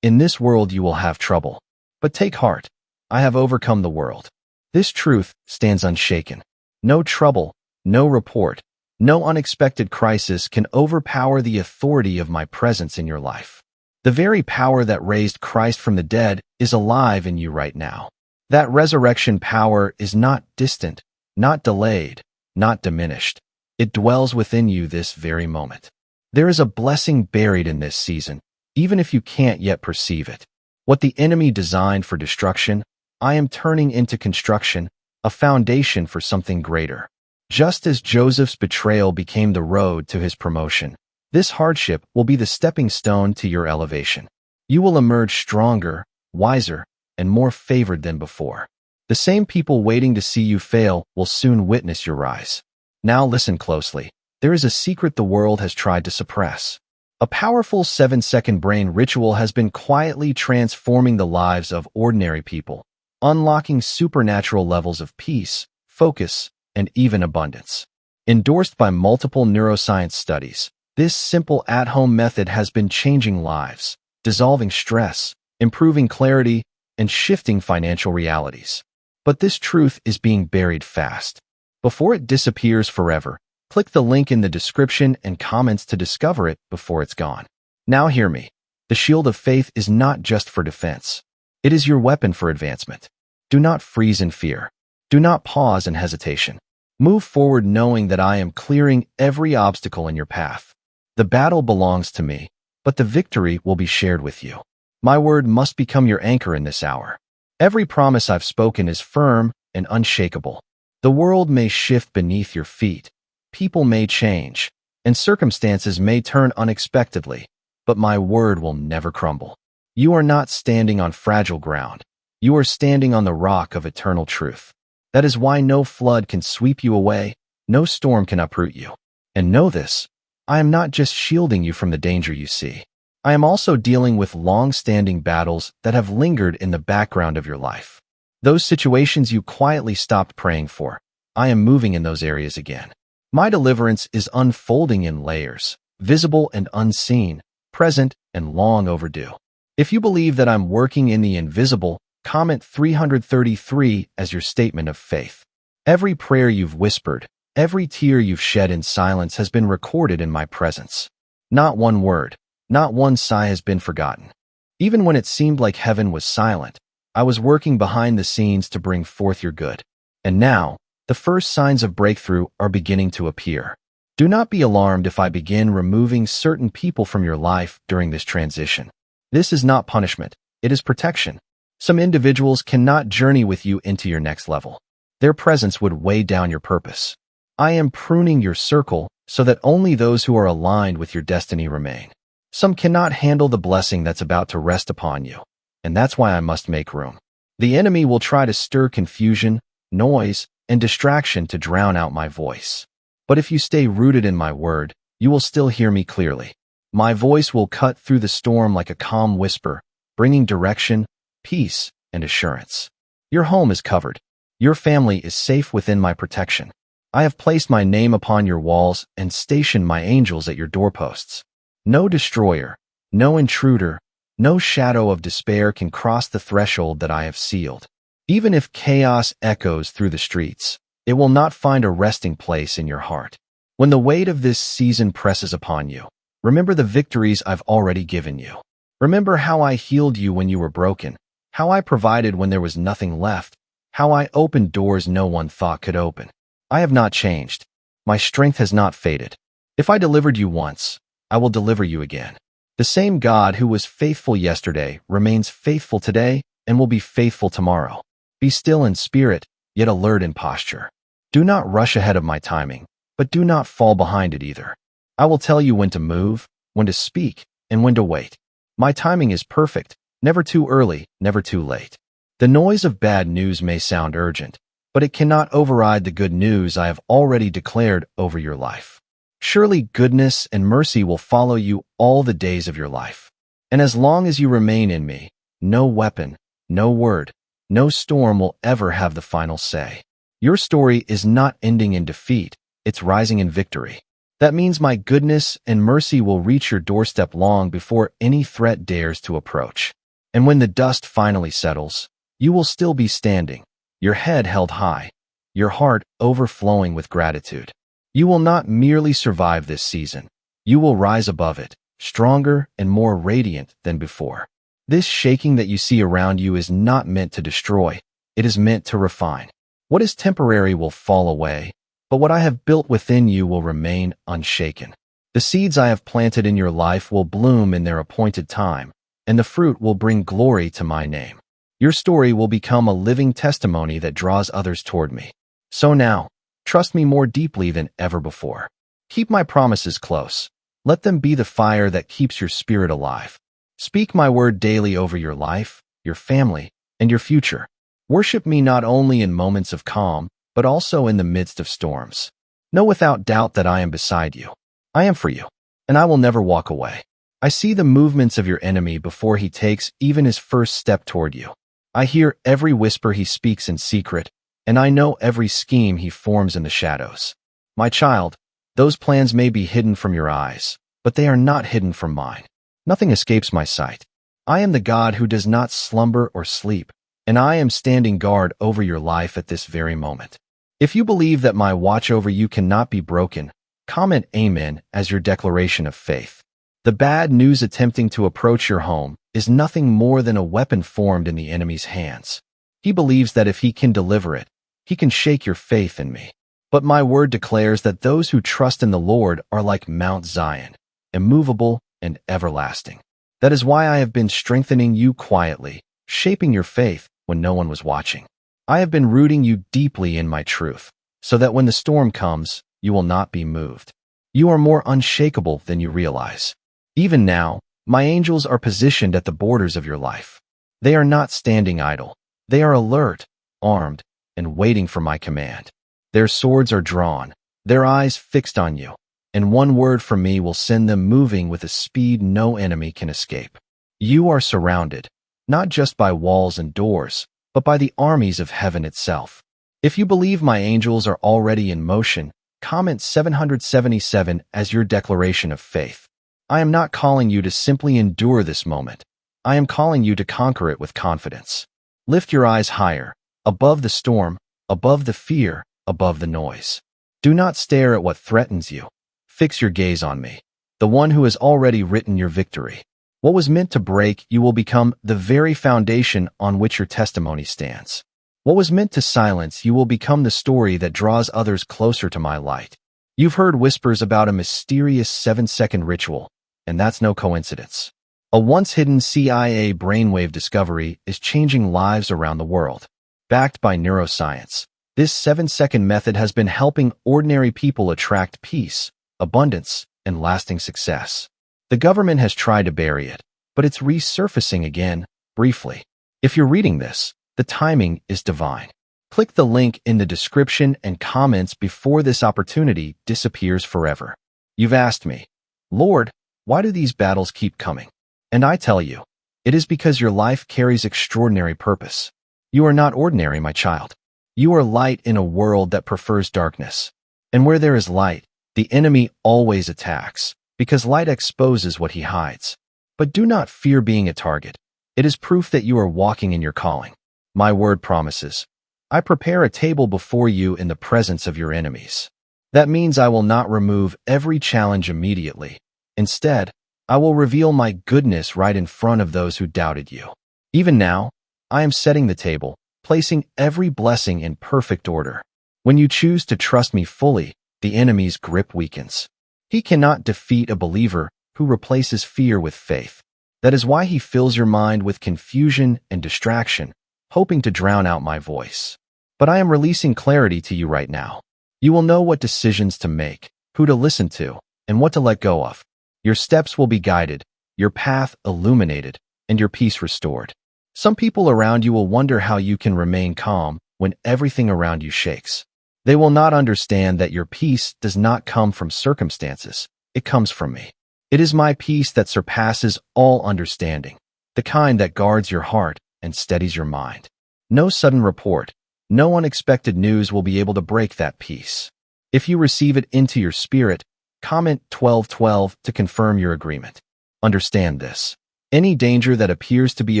in this world you will have trouble. But take heart, I have overcome the world. This truth stands unshaken. No trouble, no report, no unexpected crisis can overpower the authority of my presence in your life. The very power that raised Christ from the dead is alive in you right now. That resurrection power is not distant, not delayed, not diminished. It dwells within you this very moment. There is a blessing buried in this season, even if you can't yet perceive it. What the enemy designed for destruction, I am turning into construction, a foundation for something greater. Just as Joseph's betrayal became the road to his promotion, this hardship will be the stepping stone to your elevation. You will emerge stronger, wiser, and more favored than before. The same people waiting to see you fail will soon witness your rise. Now listen closely. There is a secret the world has tried to suppress. A powerful 7-second brain ritual has been quietly transforming the lives of ordinary people, unlocking supernatural levels of peace, focus, and even abundance. Endorsed by multiple neuroscience studies, this simple at-home method has been changing lives, dissolving stress, improving clarity, and shifting financial realities. But this truth is being buried fast. Before it disappears forever, click the link in the description and comments to discover it before it's gone. Now hear me. The shield of faith is not just for defense. It is your weapon for advancement. Do not freeze in fear. Do not pause in hesitation. Move forward knowing that I am clearing every obstacle in your path. The battle belongs to me, but the victory will be shared with you. My word must become your anchor in this hour. Every promise I've spoken is firm and unshakable. The world may shift beneath your feet, people may change, and circumstances may turn unexpectedly, but my word will never crumble. You are not standing on fragile ground. You are standing on the rock of eternal truth. That is why no flood can sweep you away, no storm can uproot you. And know this, I am not just shielding you from the danger you see. I am also dealing with long-standing battles that have lingered in the background of your life. Those situations you quietly stopped praying for, I am moving in those areas again. My deliverance is unfolding in layers, visible and unseen, present and long overdue. If you believe that I'm working in the invisible, comment 333 as your statement of faith. Every prayer you've whispered, every tear you've shed in silence has been recorded in my presence. Not one word, not one sigh has been forgotten. Even when it seemed like heaven was silent, I was working behind the scenes to bring forth your good. And now, the first signs of breakthrough are beginning to appear. Do not be alarmed if I begin removing certain people from your life during this transition. This is not punishment, it is protection. Some individuals cannot journey with you into your next level. Their presence would weigh down your purpose. I am pruning your circle so that only those who are aligned with your destiny remain. Some cannot handle the blessing that's about to rest upon you, and that's why I must make room. The enemy will try to stir confusion, noise, and distraction to drown out my voice. But if you stay rooted in my word, you will still hear me clearly. My voice will cut through the storm like a calm whisper, bringing direction, peace, and assurance. Your home is covered. Your family is safe within my protection. I have placed my name upon your walls and stationed my angels at your doorposts. No destroyer, no intruder, no shadow of despair can cross the threshold that I have sealed. Even if chaos echoes through the streets, it will not find a resting place in your heart. When the weight of this season presses upon you, remember the victories I've already given you. Remember how I healed you when you were broken, how I provided when there was nothing left, how I opened doors no one thought could open. I have not changed. My strength has not faded. If I delivered you once, I will deliver you again. The same God who was faithful yesterday remains faithful today and will be faithful tomorrow. Be still in spirit, yet alert in posture. Do not rush ahead of my timing, but do not fall behind it either. I will tell you when to move, when to speak, and when to wait. My timing is perfect, never too early, never too late. The noise of bad news may sound urgent, but it cannot override the good news I have already declared over your life. Surely goodness and mercy will follow you all the days of your life. And as long as you remain in me, no weapon, no word, no storm will ever have the final say. Your story is not ending in defeat, it's rising in victory. That means my goodness and mercy will reach your doorstep long before any threat dares to approach. And when the dust finally settles, you will still be standing, your head held high, your heart overflowing with gratitude. You will not merely survive this season. You will rise above it, stronger and more radiant than before. This shaking that you see around you is not meant to destroy. It is meant to refine. What is temporary will fall away, but what I have built within you will remain unshaken. The seeds I have planted in your life will bloom in their appointed time, and the fruit will bring glory to my name. Your story will become a living testimony that draws others toward me. So now, trust me more deeply than ever before. Keep my promises close. Let them be the fire that keeps your spirit alive. Speak my word daily over your life, your family, and your future. Worship me not only in moments of calm, but also in the midst of storms. Know without doubt that I am beside you. I am for you, and I will never walk away. I see the movements of your enemy before he takes even his first step toward you. I hear every whisper he speaks in secret, and I know every scheme he forms in the shadows. My child, those plans may be hidden from your eyes, but they are not hidden from mine. Nothing escapes my sight. I am the God who does not slumber or sleep, and I am standing guard over your life at this very moment. If you believe that my watch over you cannot be broken, comment Amen as your declaration of faith. The bad news attempting to approach your home is nothing more than a weapon formed in the enemy's hands. He believes that if he can deliver it, he can shake your faith in me. But my word declares that those who trust in the Lord are like Mount Zion, immovable and everlasting. That is why I have been strengthening you quietly, shaping your faith when no one was watching. I have been rooting you deeply in my truth, so that when the storm comes, you will not be moved. You are more unshakable than you realize. Even now, my angels are positioned at the borders of your life. They are not standing idle. They are alert, armed, and waiting for my command. Their swords are drawn, their eyes fixed on you, and one word from me will send them moving with a speed no enemy can escape. You are surrounded, not just by walls and doors, but by the armies of heaven itself. If you believe my angels are already in motion, comment 777 as your declaration of faith. I am not calling you to simply endure this moment. I am calling you to conquer it with confidence. Lift your eyes higher, above the storm, above the fear, above the noise. Do not stare at what threatens you. Fix your gaze on me, the one who has already written your victory. What was meant to break you will become the very foundation on which your testimony stands. What was meant to silence you will become the story that draws others closer to my light. You've heard whispers about a mysterious 7-second ritual, and that's no coincidence. A once-hidden CIA brainwave discovery is changing lives around the world. Backed by neuroscience, this 7-second method has been helping ordinary people attract peace, abundance, and lasting success. The government has tried to bury it, but it's resurfacing again, briefly. If you're reading this, the timing is divine. Click the link in the description and comments before this opportunity disappears forever. You've asked me, Lord, why do these battles keep coming? And I tell you, it is because your life carries extraordinary purpose. You are not ordinary, my child. You are light in a world that prefers darkness. And where there is light, the enemy always attacks, because light exposes what he hides. But do not fear being a target. It is proof that you are walking in your calling. My word promises, I prepare a table before you in the presence of your enemies. That means I will not remove every challenge immediately. Instead, I will reveal my goodness right in front of those who doubted you. Even now, I am setting the table, placing every blessing in perfect order. When you choose to trust me fully, the enemy's grip weakens. He cannot defeat a believer who replaces fear with faith. That is why he fills your mind with confusion and distraction, hoping to drown out my voice. but I am releasing clarity to you right now. You will know what decisions to make, who to listen to, and what to let go of. Your steps will be guided, your path illuminated, and your peace restored. Some people around you will wonder how you can remain calm when everything around you shakes. They will not understand that your peace does not come from circumstances. It comes from me. It is my peace that surpasses all understanding, the kind that guards your heart and steadies your mind. No sudden report, no unexpected news will be able to break that peace. If you receive it into your spirit, comment 1212 to confirm your agreement. Understand this. Any danger that appears to be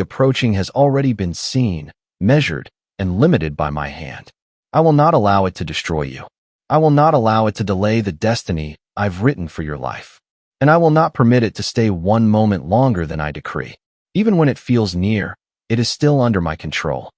approaching has already been seen, measured, and limited by my hand. I will not allow it to destroy you. I will not allow it to delay the destiny I've written for your life. And I will not permit it to stay one moment longer than I decree. Even when it feels near, it is still under my control.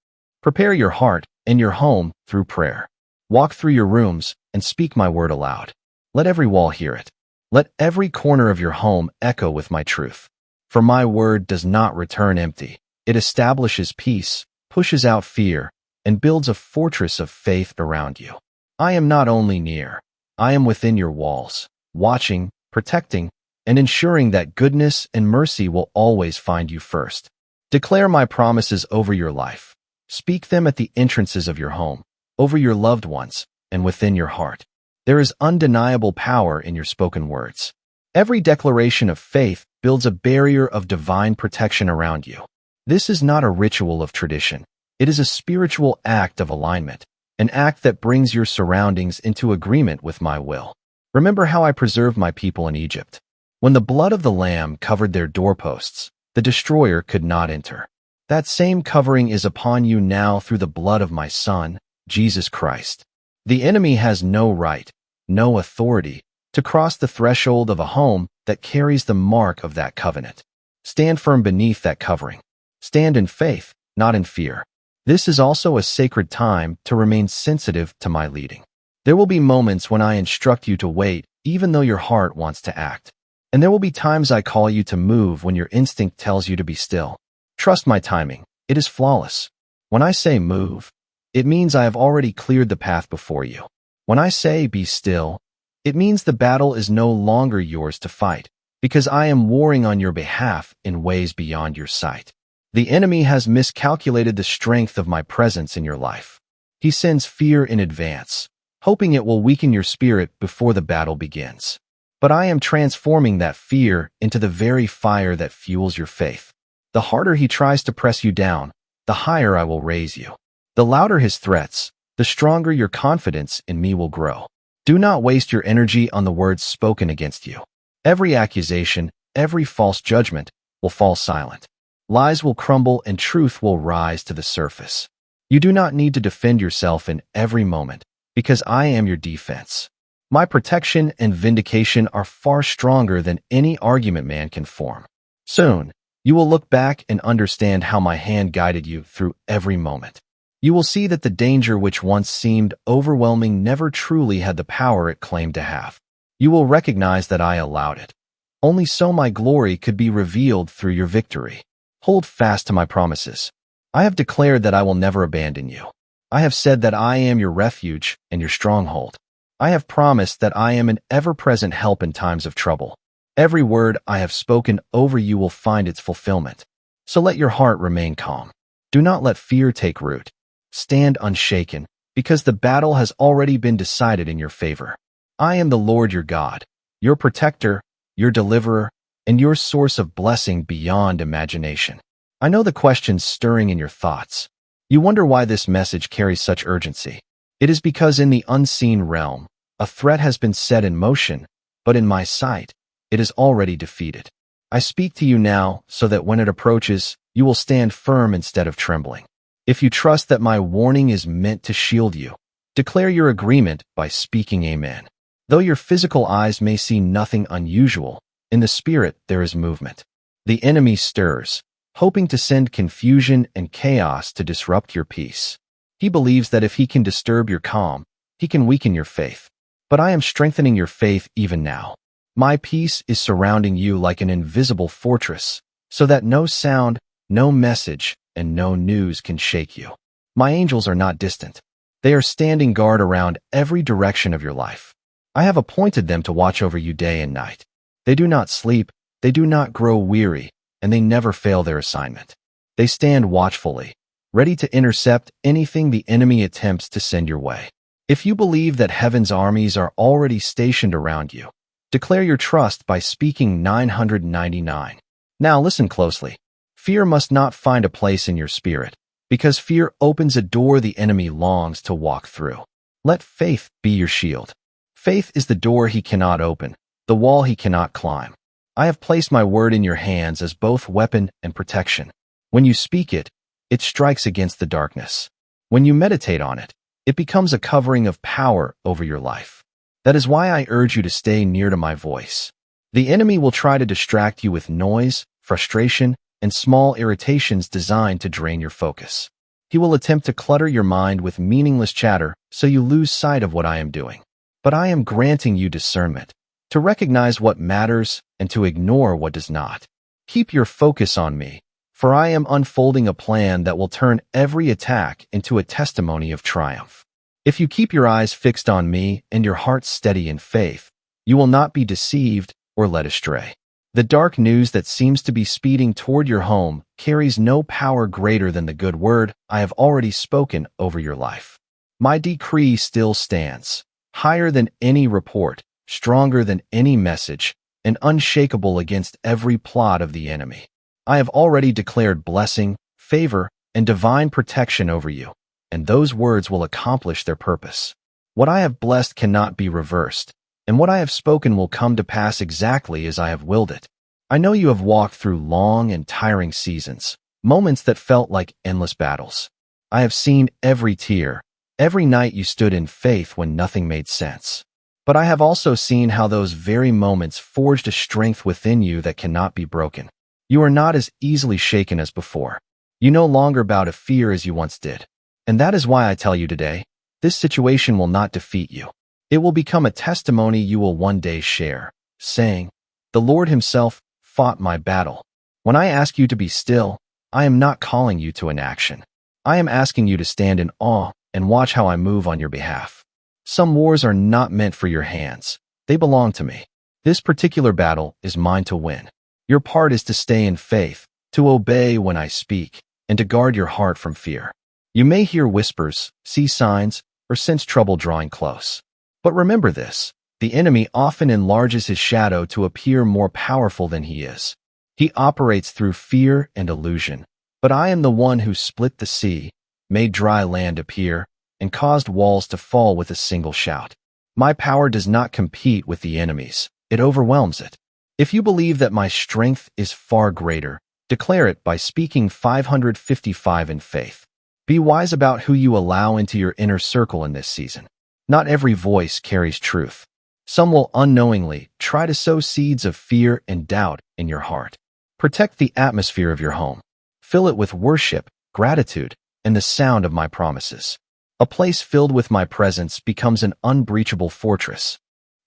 Prepare your heart and your home through prayer. Walk through your rooms and speak my word aloud. Let every wall hear it. Let every corner of your home echo with my truth. For my word does not return empty. It establishes peace, pushes out fear, and builds a fortress of faith around you. I am not only near, I am within your walls, watching, protecting, and ensuring that goodness and mercy will always find you first. Declare my promises over your life. Speak them at the entrances of your home, over your loved ones, and within your heart. There is undeniable power in your spoken words. Every declaration of faith builds a barrier of divine protection around you. This is not a ritual of tradition. It is a spiritual act of alignment, an act that brings your surroundings into agreement with my will. Remember how I preserved my people in Egypt. When the blood of the Lamb covered their doorposts, the destroyer could not enter. That same covering is upon you now through the blood of my Son, Jesus Christ. The enemy has no right, no authority, to cross the threshold of a home that carries the mark of that covenant. Stand firm beneath that covering. Stand in faith, not in fear. This is also a sacred time to remain sensitive to my leading. There will be moments when I instruct you to wait, even though your heart wants to act. And there will be times I call you to move when your instinct tells you to be still. Trust my timing. It is flawless. When I say move, it means I have already cleared the path before you. When I say be still, it means the battle is no longer yours to fight, because I am warring on your behalf in ways beyond your sight. The enemy has miscalculated the strength of my presence in your life. He sends fear in advance, hoping it will weaken your spirit before the battle begins. But I am transforming that fear into the very fire that fuels your faith. The harder he tries to press you down, the higher I will raise you. The louder his threats, the stronger your confidence in me will grow. Do not waste your energy on the words spoken against you. Every accusation, every false judgment will fall silent. Lies will crumble and truth will rise to the surface. You do not need to defend yourself in every moment, because I am your defense. My protection and vindication are far stronger than any argument man can form. Soon, you will look back and understand how my hand guided you through every moment. You will see that the danger which once seemed overwhelming never truly had the power it claimed to have. You will recognize that I allowed it. Only so my glory could be revealed through your victory. Hold fast to my promises. I have declared that I will never abandon you. I have said that I am your refuge and your stronghold. I have promised that I am an ever-present help in times of trouble. Every word I have spoken over you will find its fulfillment. So let your heart remain calm. Do not let fear take root. Stand unshaken, because the battle has already been decided in your favor. I am the Lord your God, your protector, your deliverer, and your source of blessing beyond imagination. I know the questions stirring in your thoughts. You wonder why this message carries such urgency. It is because in the unseen realm, a threat has been set in motion, but in my sight, it is already defeated. I speak to you now so that when it approaches, you will stand firm instead of trembling. If you trust that my warning is meant to shield you, declare your agreement by speaking amen. Though your physical eyes may see nothing unusual, in the spirit there is movement. The enemy stirs, hoping to send confusion and chaos to disrupt your peace. He believes that if he can disturb your calm, he can weaken your faith. But I am strengthening your faith even now. My peace is surrounding you like an invisible fortress, so that no sound, no message, and no news can shake you. My angels are not distant. They are standing guard around every direction of your life. I have appointed them to watch over you day and night. They do not sleep, they do not grow weary, and they never fail their assignment. They stand watchfully, ready to intercept anything the enemy attempts to send your way. If you believe that heaven's armies are already stationed around you, declare your trust by speaking 999. Now listen closely. Fear must not find a place in your spirit, because fear opens a door the enemy longs to walk through. Let faith be your shield. Faith is the door he cannot open, the wall he cannot climb. I have placed my word in your hands as both weapon and protection. When you speak it, it strikes against the darkness. When you meditate on it, it becomes a covering of power over your life. That is why I urge you to stay near to my voice. The enemy will try to distract you with noise, frustration, and small irritations designed to drain your focus. He will attempt to clutter your mind with meaningless chatter so you lose sight of what I am doing. But I am granting you discernment, to recognize what matters and to ignore what does not. Keep your focus on me, for I am unfolding a plan that will turn every attack into a testimony of triumph. If you keep your eyes fixed on me and your heart steady in faith, you will not be deceived or led astray. The dark news that seems to be speeding toward your home carries no power greater than the good word I have already spoken over your life. My decree still stands, higher than any report, stronger than any message, and unshakable against every plot of the enemy. I have already declared blessing, favor, and divine protection over you, and those words will accomplish their purpose. What I have blessed cannot be reversed, and what I have spoken will come to pass exactly as I have willed it. I know you have walked through long and tiring seasons, moments that felt like endless battles. I have seen every tear, every night you stood in faith when nothing made sense. But I have also seen how those very moments forged a strength within you that cannot be broken. You are not as easily shaken as before. You no longer bow to fear as you once did. And that is why I tell you today, this situation will not defeat you. It will become a testimony you will one day share, saying, "The Lord himself fought my battle." When I ask you to be still, I am not calling you to inaction. I am asking you to stand in awe and watch how I move on your behalf. Some wars are not meant for your hands. They belong to me. This particular battle is mine to win. Your part is to stay in faith, to obey when I speak, and to guard your heart from fear. You may hear whispers, see signs, or sense trouble drawing close. But remember this, the enemy often enlarges his shadow to appear more powerful than he is. He operates through fear and illusion. But I am the one who split the sea, made dry land appear, and caused walls to fall with a single shout. My power does not compete with the enemy's, it overwhelms it. If you believe that my strength is far greater, declare it by speaking 555 in faith. Be wise about who you allow into your inner circle in this season. Not every voice carries truth. Some will unknowingly try to sow seeds of fear and doubt in your heart. Protect the atmosphere of your home. Fill it with worship, gratitude, and the sound of my promises. A place filled with my presence becomes an unbreachable fortress.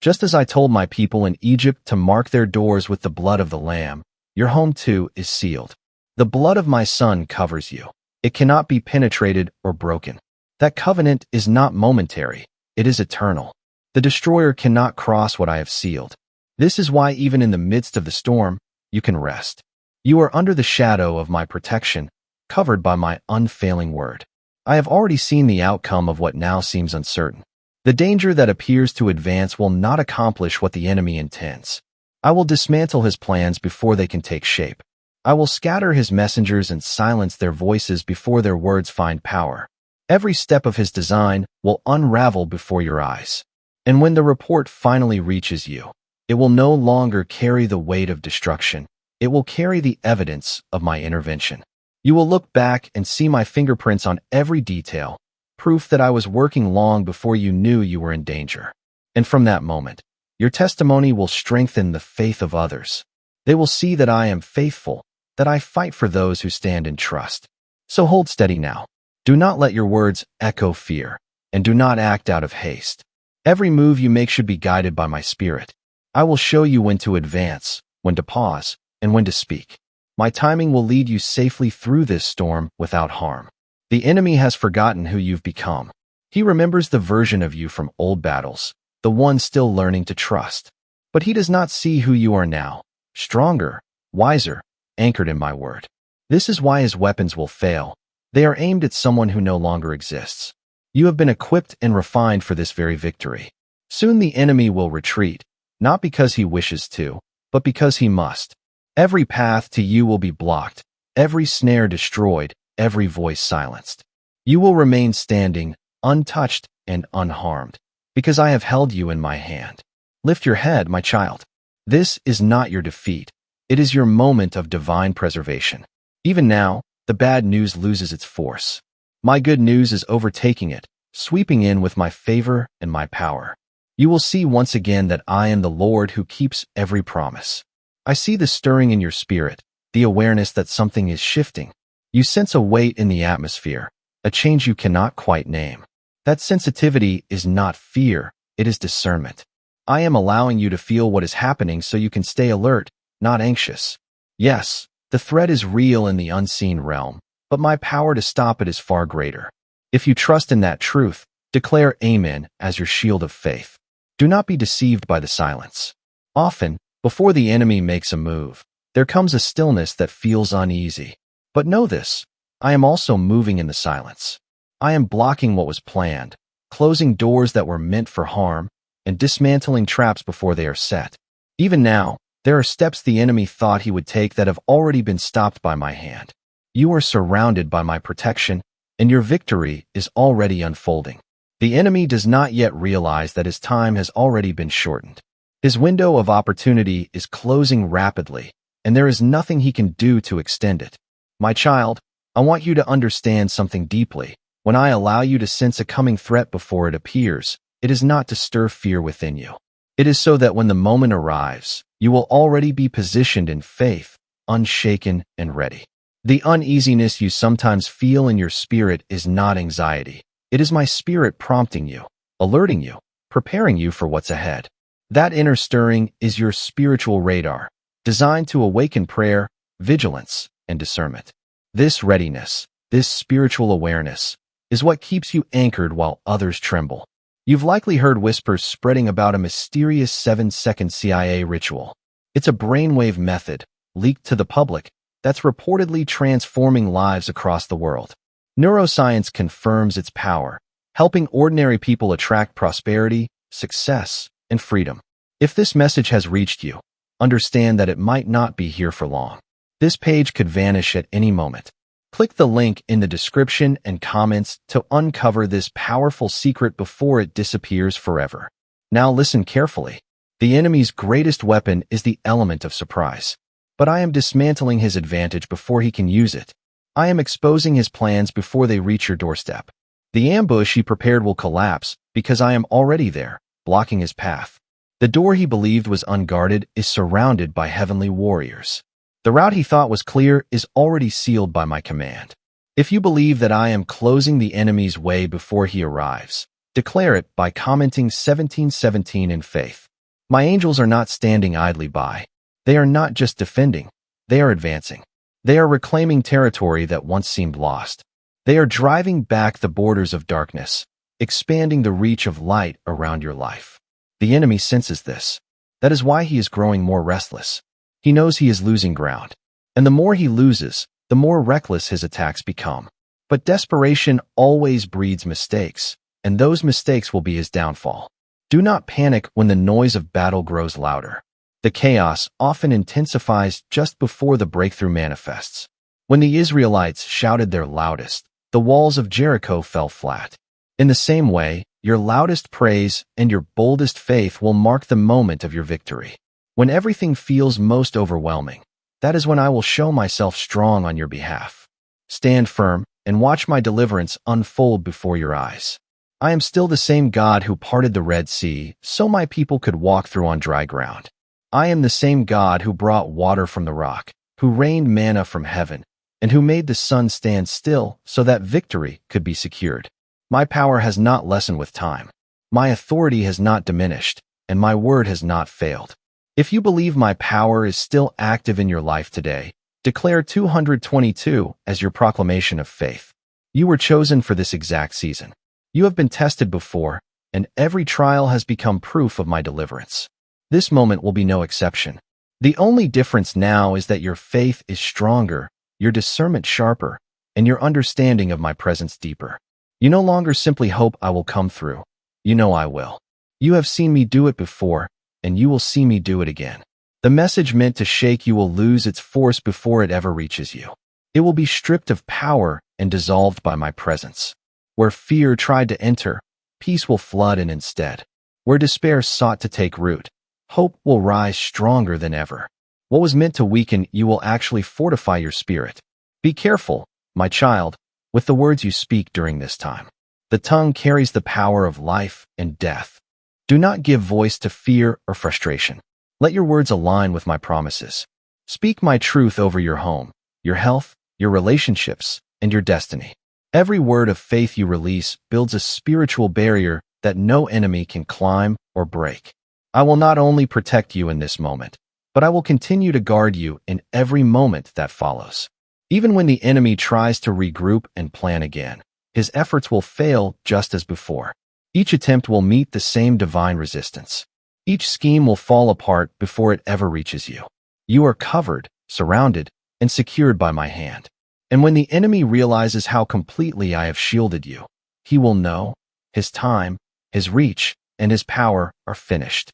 Just as I told my people in Egypt to mark their doors with the blood of the Lamb, your home too is sealed. The blood of my Son covers you. It cannot be penetrated or broken. That covenant is not momentary, it is eternal. The destroyer cannot cross what I have sealed. This is why even in the midst of the storm, you can rest. You are under the shadow of my protection, covered by my unfailing word. I have already seen the outcome of what now seems uncertain. The danger that appears to advance will not accomplish what the enemy intends. I will dismantle his plans before they can take shape. I will scatter his messengers and silence their voices before their words find power. Every step of his design will unravel before your eyes. And when the report finally reaches you, it will no longer carry the weight of destruction. It will carry the evidence of my intervention. You will look back and see my fingerprints on every detail, proof that I was working long before you knew you were in danger. And from that moment, your testimony will strengthen the faith of others. They will see that I am faithful, that I fight for those who stand in trust. So hold steady now. Do not let your words echo fear, and do not act out of haste. Every move you make should be guided by my spirit. I will show you when to advance, when to pause, and when to speak. My timing will lead you safely through this storm without harm. The enemy has forgotten who you've become. He remembers the version of you from old battles, the one still learning to trust. But he does not see who you are now, stronger, wiser, anchored in my word. This is why his weapons will fail. They are aimed at someone who no longer exists. You have been equipped and refined for this very victory. Soon the enemy will retreat, not because he wishes to, but because he must. Every path to you will be blocked, every snare destroyed, every voice silenced. You will remain standing, untouched and unharmed, because I have held you in my hand. Lift your head, my child. This is not your defeat. It is your moment of divine preservation. Even now, the bad news loses its force. My good news is overtaking it, sweeping in with my favor and my power. You will see once again that I am the Lord who keeps every promise. I see the stirring in your spirit, the awareness that something is shifting. You sense a weight in the atmosphere, a change you cannot quite name. That sensitivity is not fear, it is discernment. I am allowing you to feel what is happening so you can stay alert, not anxious. Yes, the threat is real in the unseen realm, but my power to stop it is far greater. If you trust in that truth, declare Amen as your shield of faith. Do not be deceived by the silence. Often, before the enemy makes a move, there comes a stillness that feels uneasy. But know this, I am also moving in the silence. I am blocking what was planned, closing doors that were meant for harm, and dismantling traps before they are set. Even now, there are steps the enemy thought he would take that have already been stopped by my hand. You are surrounded by my protection, and your victory is already unfolding. The enemy does not yet realize that his time has already been shortened. His window of opportunity is closing rapidly, and there is nothing he can do to extend it. My child, I want you to understand something deeply. When I allow you to sense a coming threat before it appears, it is not to stir fear within you. It is so that when the moment arrives, you will already be positioned in faith, unshaken and ready. The uneasiness you sometimes feel in your spirit is not anxiety. It is my spirit prompting you, alerting you, preparing you for what's ahead. That inner stirring is your spiritual radar, designed to awaken prayer, vigilance, and discernment. This readiness, this spiritual awareness, is what keeps you anchored while others tremble. You've likely heard whispers spreading about a mysterious 7-second CIA ritual. It's a brainwave method, leaked to the public, that's reportedly transforming lives across the world. Neuroscience confirms its power, helping ordinary people attract prosperity, success, and freedom. If this message has reached you, understand that it might not be here for long. This page could vanish at any moment. Click the link in the description and comments to uncover this powerful secret before it disappears forever. Now listen carefully. The enemy's greatest weapon is the element of surprise. But I am dismantling his advantage before he can use it. I am exposing his plans before they reach your doorstep. The ambush he prepared will collapse because I am already there, blocking his path. The door he believed was unguarded is surrounded by heavenly warriors. The route he thought was clear is already sealed by my command. If you believe that I am closing the enemy's way before he arrives, declare it by commenting 1717 in faith. My angels are not standing idly by. They are not just defending, they are advancing. They are reclaiming territory that once seemed lost. They are driving back the borders of darkness, expanding the reach of light around your life. The enemy senses this. That is why he is growing more restless. He knows he is losing ground. And the more he loses, the more reckless his attacks become. But desperation always breeds mistakes, and those mistakes will be his downfall. Do not panic when the noise of battle grows louder. The chaos often intensifies just before the breakthrough manifests. When the Israelites shouted their loudest, the walls of Jericho fell flat. In the same way, your loudest praise and your boldest faith will mark the moment of your victory. When everything feels most overwhelming, that is when I will show myself strong on your behalf. Stand firm and watch my deliverance unfold before your eyes. I am still the same God who parted the Red Sea so my people could walk through on dry ground. I am the same God who brought water from the rock, who rained manna from heaven, and who made the sun stand still so that victory could be secured. My power has not lessened with time. My authority has not diminished, and my word has not failed. If you believe my power is still active in your life today, declare 222 as your proclamation of faith. You were chosen for this exact season. You have been tested before, and every trial has become proof of my deliverance. This moment will be no exception. The only difference now is that your faith is stronger, your discernment sharper, and your understanding of my presence deeper. You no longer simply hope I will come through. You know I will. You have seen me do it before, and you will see me do it again. The message meant to shake you will lose its force before it ever reaches you. It will be stripped of power and dissolved by my presence. Where fear tried to enter, peace will flood in instead. Where despair sought to take root, hope will rise stronger than ever. What was meant to weaken you will actually fortify your spirit. Be careful, my child, with the words you speak during this time. The tongue carries the power of life and death. Do not give voice to fear or frustration. Let your words align with my promises. Speak my truth over your home, your health, your relationships, and your destiny. Every word of faith you release builds a spiritual barrier that no enemy can climb or break. I will not only protect you in this moment, but I will continue to guard you in every moment that follows. Even when the enemy tries to regroup and plan again, his efforts will fail just as before. Each attempt will meet the same divine resistance. Each scheme will fall apart before it ever reaches you. You are covered, surrounded, and secured by my hand. And when the enemy realizes how completely I have shielded you, he will know his time, his reach, and his power are finished.